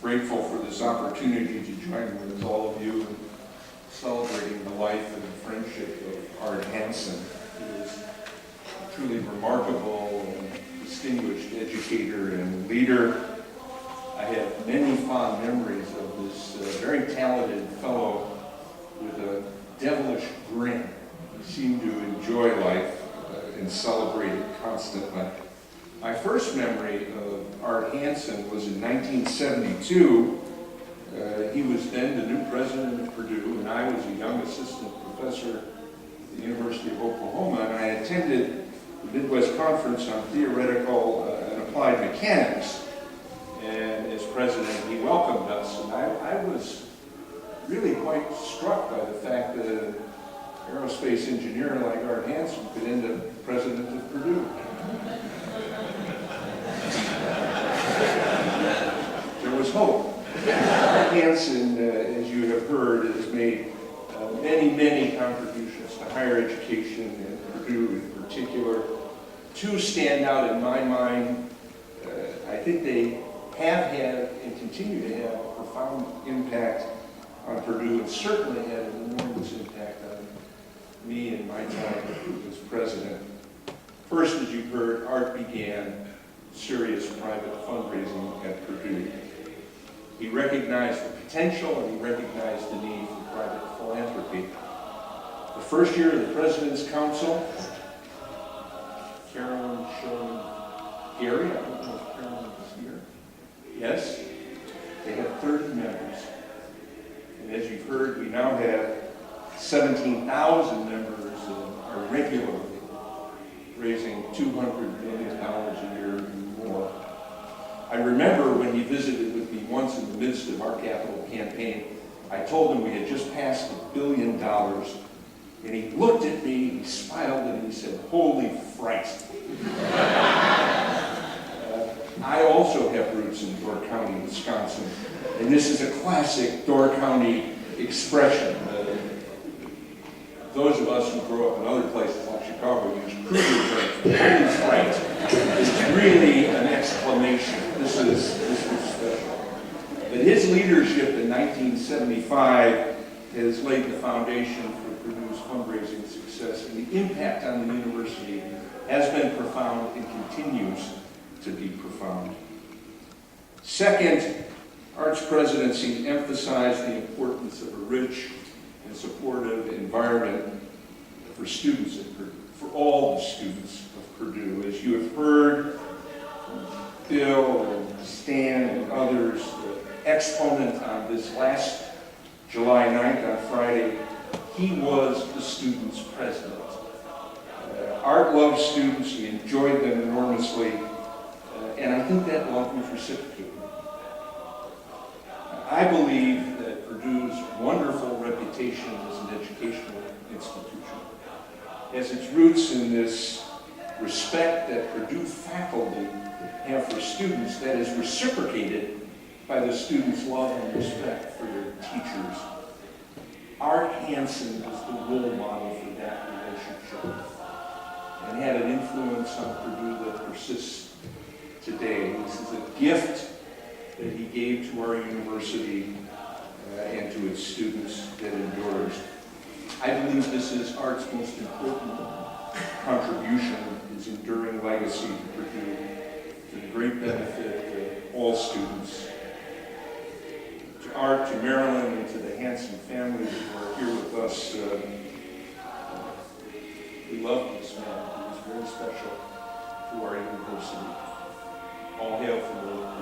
grateful for this opportunity to join with all of you in celebrating the life and friendship of Art Hansen, who is a truly remarkable and distinguished educator and leader. I have many fond memories of this very talented fellow with a devilish grin. He seemed to enjoy life and celebrate it constantly. My first memory of Art Hansen was in 1972. He was then the new president of Purdue, and I was a young assistant professor at the University of Oklahoma, and I attended the Midwest Conference on Theoretical and Applied Mechanics. And as president, he welcomed us, and I was really quite struck by the fact that an aerospace engineer like Art Hansen could end up president of Purdue. There was hope. Art Hansen, as you have heard, has made many, many contributions to higher education and Purdue in particular. Two stand out in my mind. I think they have had and continue to have a profound impact on Purdue, and certainly had an enormous impact on me and my time as president. First, as you've heard, Art began serious private fundraising at Purdue. He recognized the potential and he recognized the need for private philanthropy. The first year of the President's Council, Carolyn showed Gary, I don't know if Carolyn is here. Yes, they had 30 members. And as you've heard, we now have 17,000 members and are regularly raising $200 million a year and more. I remember when he visited with me once in the midst of our capital campaign, I told him we had just passed $1 billion, and he looked at me, he smiled, and he said, "Holy Christ." I also have roots in Door County, Wisconsin, and this is a classic Door County expression. Those of us who grow up in other places like Chicago use cruiser terms. Holy Christ. It's really an exclamation. This is special. But his leadership in 1975 has laid the foundation for Purdue's fundraising success, and the impact on the university has been profound and continues to be profound. Second, Art's presidency emphasized the importance of a rich and supportive environment for students at Purdue, for all the students of Purdue. As you have heard from Bill and Stan and others, the exponent on this last July 9th on Friday, he was the students' president. Art loved students, he enjoyed them enormously, and I think that love was reciprocated. I believe that Purdue's wonderful reputation as an educational institution has its roots in this respect that Purdue faculty have for students that is reciprocated by the students' love and respect for their teachers. Art Hansen was the role model for that relationship and had an influence on Purdue that persists today. This is a gift that he gave to our university and to its students that endures. I believe this is Art's most important contribution, his enduring legacy to Purdue, to the great benefit of all students. To Art, to Marilyn, and to the Hansen family who are here with us, we love this man. He was very special to our university. All hail from the Lord.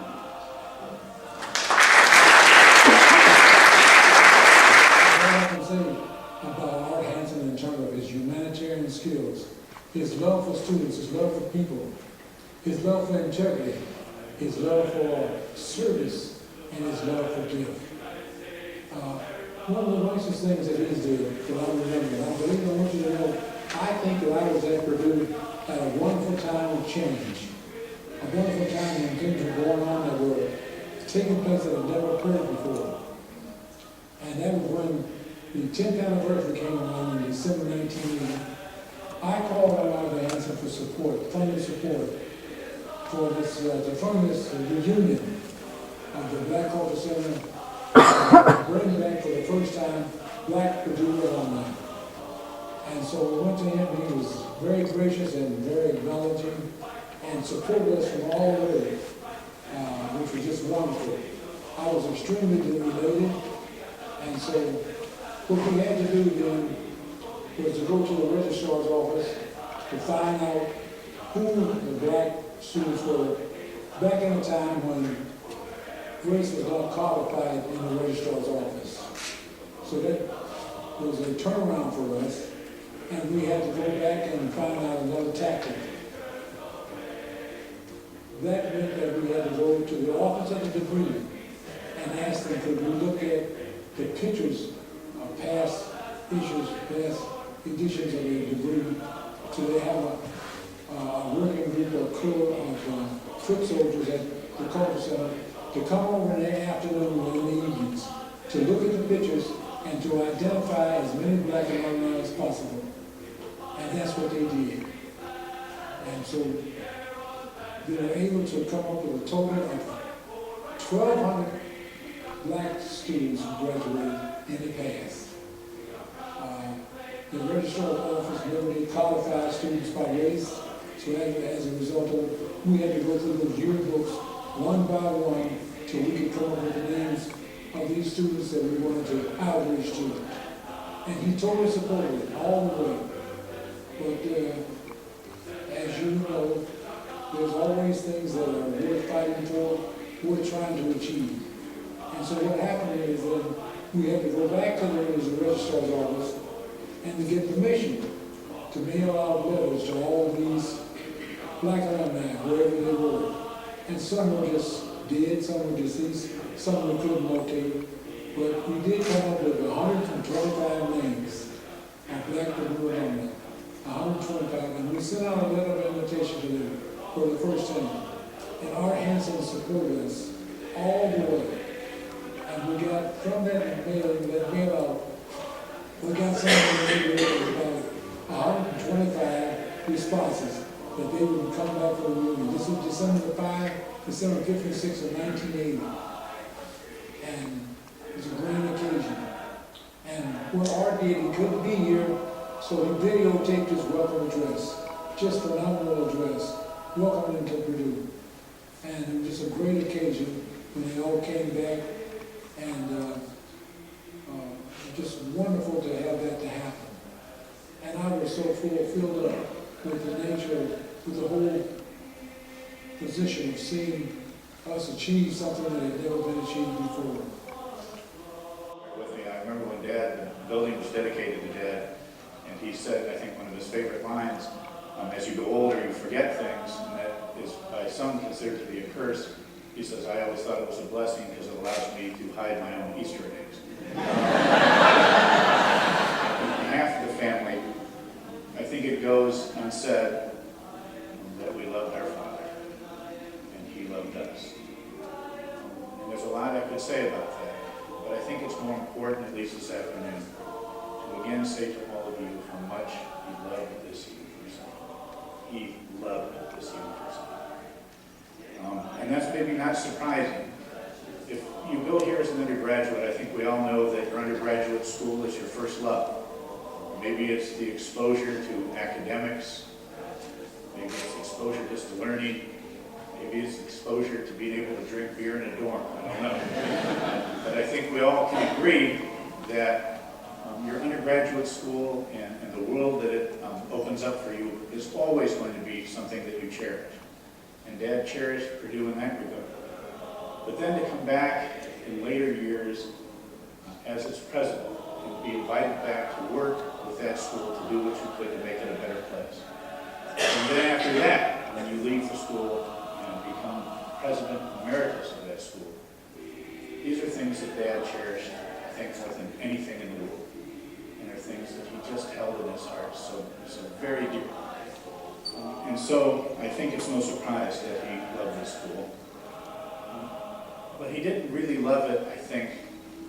About Art Hansen in terms of his humanitarian skills, his love for students, his love for people, his love for integrity, his love for service, and his love for gift. One of the nicest things that he did that I remember, and I believe I want you to know, I think that I was at Purdue at a wonderful time of change, a wonderful time when things were going on that were taking place that had never occurred before. And that was when the 10th anniversary came along in December 1980. I called on Art Hansen for support, funding support, for this, to fund this reunion of the Black Culture Center, bring back for the first time Black Purdue alumni. And so we went to him, he was very gracious and very acknowledging and supported us from all over, which was just wonderful. I was extremely elated, and so what we had to do then was to go to the registrar's office to find out who the Black students were back in a time when race was not codified in the registrar's office. So that was a turnaround for us, and we had to go back and find out another tactic. That meant that we had to go to the office of the debris and ask them, could we look at the pictures of past issues, past editions of the debris, so they have a working group of foot soldiers at the culture center to come over in the afternoon or in the evenings to look at the pictures and to identify as many Black alumni as possible. And that's what they did. And so they were able to come up with a total of 1,200 Black students who graduated in the past. The registrar's office never did codify students by race, so as a result of it, we had to go through those yearbooks one by one till we could come up with the names of these students that we wanted to outreach to. And he totally supported it all the way. But as you know, there's always things that are worth fighting for, worth trying to achieve. And so what happened is that we had to go back to the registrar's office and to get permission to mail out letters to all of these Black alumni, wherever they were. And some were just dead, some were deceased, some we couldn't locate. But we did come up with 125 names of Black Purdue alumni. 125, and we sent out a letter of invitation to them for the first time. And Art Hansen supported us all the way. And we got from that mail out, we got something about 125 responses that they would come back for a reunion. This was December 5, December 5th and 6th of 1980. And it was a grand occasion. And what Art did, he couldn't be here, so he videotaped his welcome address. Just a phenomenal address. Welcome into Purdue. And it was just a great occasion when they all came back, and just wonderful to have that to happen. And I was so filled up with the nature, with the whole position of seeing us achieve something that had never been achieved before. With me, I remember when the building was dedicated to Dad, and he said, I think one of his favorite lines, as you go older, you forget things, and that is by some considered to be a curse. He says, I always thought it was a blessing because it allows me to hide my own Easter eggs. On behalf of the family, I think it goes unsaid that we loved our father, and he loved us. And there's a lot I could say about that, but I think it's more important, at least this afternoon, to again say to all of you how much he loved this university. He loved this university. And that's maybe not surprising. If you go here as an undergraduate, I think we all know that your undergraduate school is your first love. Maybe it's the exposure to academics. Maybe it's exposure just to learning. Maybe it's exposure to being able to drink beer in a dorm. I don't know. But I think we all can agree that your undergraduate school and the world that it opens up for you is always going to be something that you cherish. And Dad cherished Purdue in that regard. But then to come back in later years as its president and be invited back to work with that school to do what you could to make it a better place. And then after that, when you leave the school and become president emeritus of that school, these are things that Dad cherished, I think, more than anything in the world. And are things that he just held in his heart so very dear. And so I think it's no surprise that he loved this school. But he didn't really love it, I think,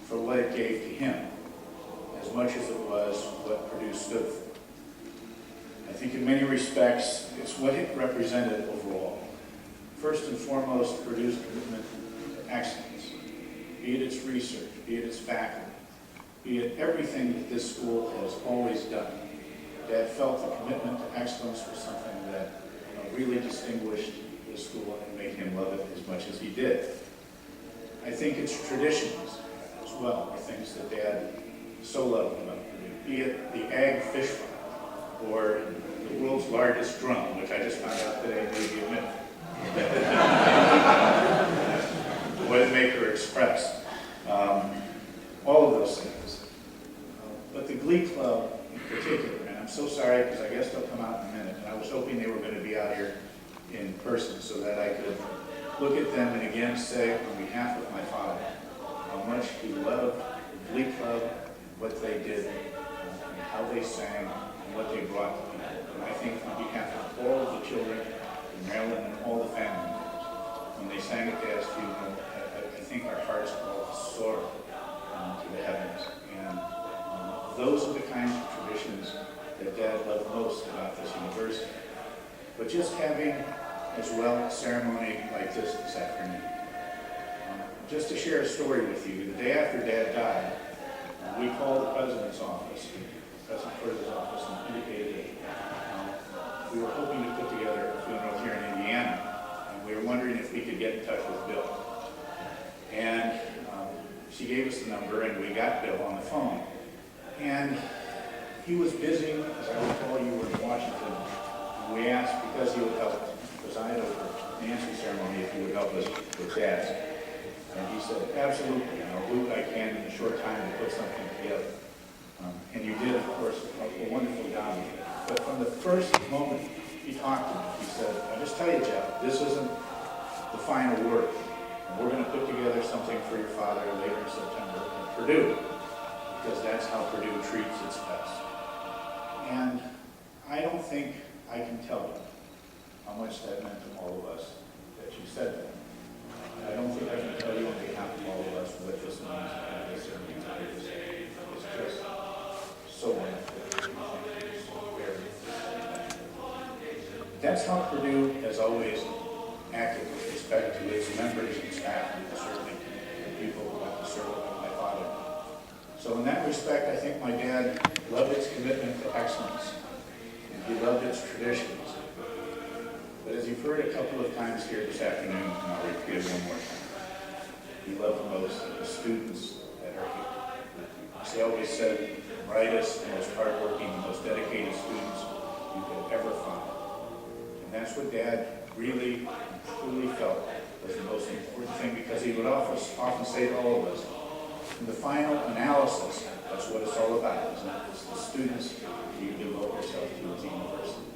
for what it gave to him, as much as it was what Purdue stood for. I think in many respects, it's what it represented overall. First and foremost, Purdue's commitment to excellence. be it its research, be it its faculty, be it everything that this school has always done. Dad felt the commitment to excellence was something that really distinguished the school and made him love it as much as he did. I think its traditions as well are things that Dad so loved about Purdue, be it the ag fish fry or the world's largest drum, which I just found out today may be a myth. Maker Express, all of those things. But the Glee Club in particular, and I'm so sorry because I guess they'll come out in a minute, and I was hoping they were going to be out here in person so that I could look at them and again say on behalf of my father how much he loved the Glee Club, what they did, and how they sang, and what they brought to people. And I think on behalf of all of the children in Maryland and all the family members, when they sang at Dad's funeral, I think our hearts all soared to the heavens. And those are the kinds of traditions that Dad loved most about this university. But just having as well a ceremony like this afternoon. Just to share a story with you, the day after Dad died, we called the president's office, President Purdue's office, and indicated that we were hoping to put together a funeral here in Indiana, and we were wondering if we could get in touch with Bill. And she gave us the number, and we got Bill on the phone. And he was busy, as I recall you were in Washington, and we asked, because he would help preside over the Nancy ceremony, if he would help us with Dad's. And he said, absolutely, and I'll do what I can in a short time to put something together. And you did, of course, a wonderful job. But from the first moment he talked to me, he said, I'll just tell you, Jeff, this isn't the final word. And we're going to put together something for your father later in September at Purdue, because that's how Purdue treats its best. And I don't think I can tell you how much that meant to all of us that you said that. I don't think I can tell you on behalf of all of us what this means and this means. It's just so wonderful. That's how Purdue has always acted with respect to its members and staff, and certainly the people who have to serve like my father. So in that respect, I think my dad loved its commitment to excellence, and he loved its traditions. But as you've heard a couple of times here this afternoon, and I'll repeat it one more time, he loved most the students that are here. As he always said, the brightest, the most hardworking, the most dedicated students you could ever find. And that's what Dad really and truly felt was the most important thing, because he would often say to all of us, in the final analysis, that's what it's all about, isn't it? It's the students you devote yourself to as a university.